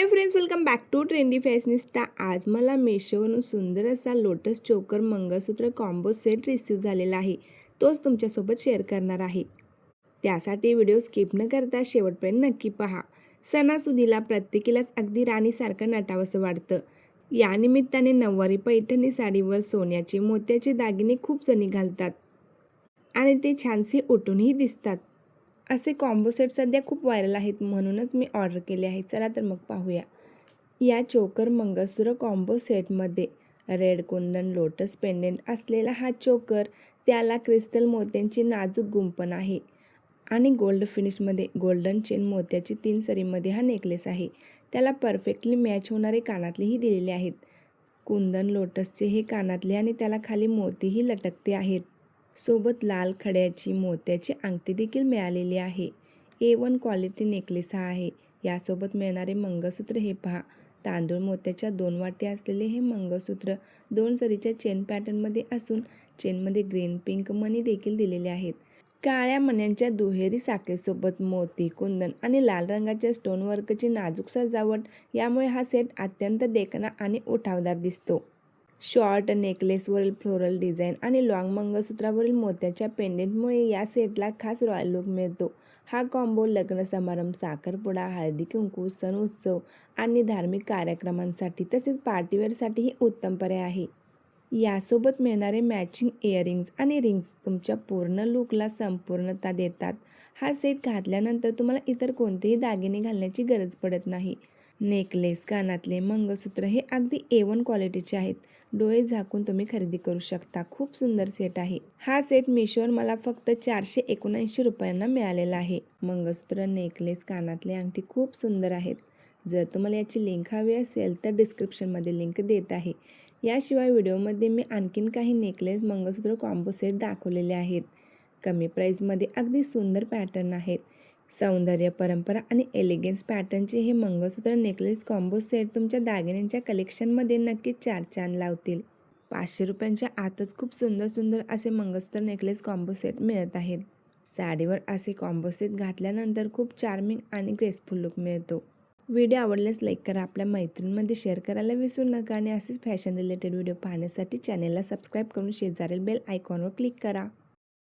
High friends, welcome back to trendy fashionista. आज मला मेशोवरून सुंदर असा लोटस चोकर मंगळसूत्र कॉम्बो सेट रिसीव झालेला आहे। तोच तुमच्यासोबत शेअर करणार आहे। त्यासाठी व्हिडिओ स्किप न करता शेवटपर्यंत नक्की पहा। सणासुदीला प्रत्येकीलाच अगदी राणीसारखं नटावंसं वाटतं। या निमित्ताने नऊवारी पैठणी साडीवर सोन्याचे मोत्याचे दागिने खूप जणी घालतात आणि ते छानसे उठूनही दिसतात। असे कॉम्बो सेट सध्या खूप व्हायरल आहेत, म्हणूनच मी ऑर्डर केले आहे। चला तर मग पाहूया। या चोकर मंगळसूत्र कॉम्बो सेटमध्ये रेड कुंदन लोटस पेंडेंट असलेला हा चोकर, त्याला क्रिस्टल मोत्यांची नाजूक गुंफण आहे आणि गोल्ड फिनिशमध्ये गोल्डन चेन मोत्याची 3 सरीमध्ये हा नेकलेस आहे। त्याला परफेक्टली मॅच होणारे कानातलेही दिलेले आहेत। कुंदन लोटसचे हे कानातले आणि त्याला खाली मोतीही लटकते आहेत। सोबत लाल खड्याची मोत्याची अंगठी देखील मिळालेली आहे। A1 क्वालिटी नेकलेस हा आहे। यासोबत मिळणारे मंगळसूत्र हे पहा। तांदूळ मोत्याच्या 2 वाटी असलेले हे मंगळसूत्र 2 सरीच्या चेन पॅटर्नमध्ये असून चेनमध्ये ग्रीन पिंक मणी देखील दिलेले आहेत। काळ्या मण्यांच्या दुहेरी साखळीसोबत मोती, कुंदन आणि लाल रंगाच्या स्टोन वर्कची नाजूक सजावट, यामुळे हा सेट अत्यंत देखणा आणि उठावदार दिसतो। शॉर्ट नेकलेसवरील फ्लोरल डिझाईन आणि लॉंग मंगळसूत्रावरील मोत्याच्या पेंडेंटमुळे या सेटला खास रॉयल लुक मिळतो। हा कॉम्बो लग्न समारंभ, साखरपुडा, हळदी कुंकू, सण उत्सव आणि धार्मिक कार्यक्रमांसाठी तसेच पार्टीवेअरसाठीही उत्तम पर्याय आहे। यासोबत मिळणारे मॅचिंग इयरिंग्स आणि रिंग्स तुमच्या पूर्ण लुकला संपूर्णता देतात। हा सेट घातल्यानंतर तुम्हाला इतर कोणतेही दागिने घालण्याची गरज पडत नाही। नेकलेस, कानातले, मंगळसूत्र हे अगदी A1 क्वालिटीचे आहेत। डोळे झाकून तुम्ही खरेदी करू शकता। खूप सुंदर सेट आहे। हा सेट मिशोवर मला फक्त 479 रुपयांना मिळालेला आहे। मंगळसूत्र, नेकलेस, कानातले, अंगठी खूप सुंदर आहेत। जर तुम्हाला याची लिंक हवी असेल तर डिस्क्रिप्शनमध्ये लिंक देत आहे। याशिवाय व्हिडिओमध्ये मी आणखीन काही नेकलेस मंगळसूत्र कॉम्बो सेट दाखवलेले आहेत। कमी प्राईजमध्ये अगदी सुंदर पॅटर्न आहेत। सौंदर्य, परंपरा आणि एलिगन्स पॅटर्नचे हे मंगळसूत्र नेकलेस कॉम्बो सेट तुमच्या दागिन्यांच्या कलेक्शनमध्ये नक्कीच 4 चांद लावतील। 500 रुपयांच्या आतच खूप सुंदर असे मंगळसूत्र नेकलेस कॉम्बो सेट मिळत आहेत। साडीवर असे कॉम्बो सेट घातल्यानंतर खूप चार्मिंग आणि ग्रेसफुल लुक मिळतो। व्हिडिओ आवडल्यास लाईक करा, आपल्या मैत्रिणींमध्ये शेअर करायला विसरू नका आणि असेच फॅशन रिलेटेड व्हिडिओ पाहण्यासाठी चॅनेलला सबस्क्राईब करून शेजारील बेल आयकॉनवर क्लिक करा।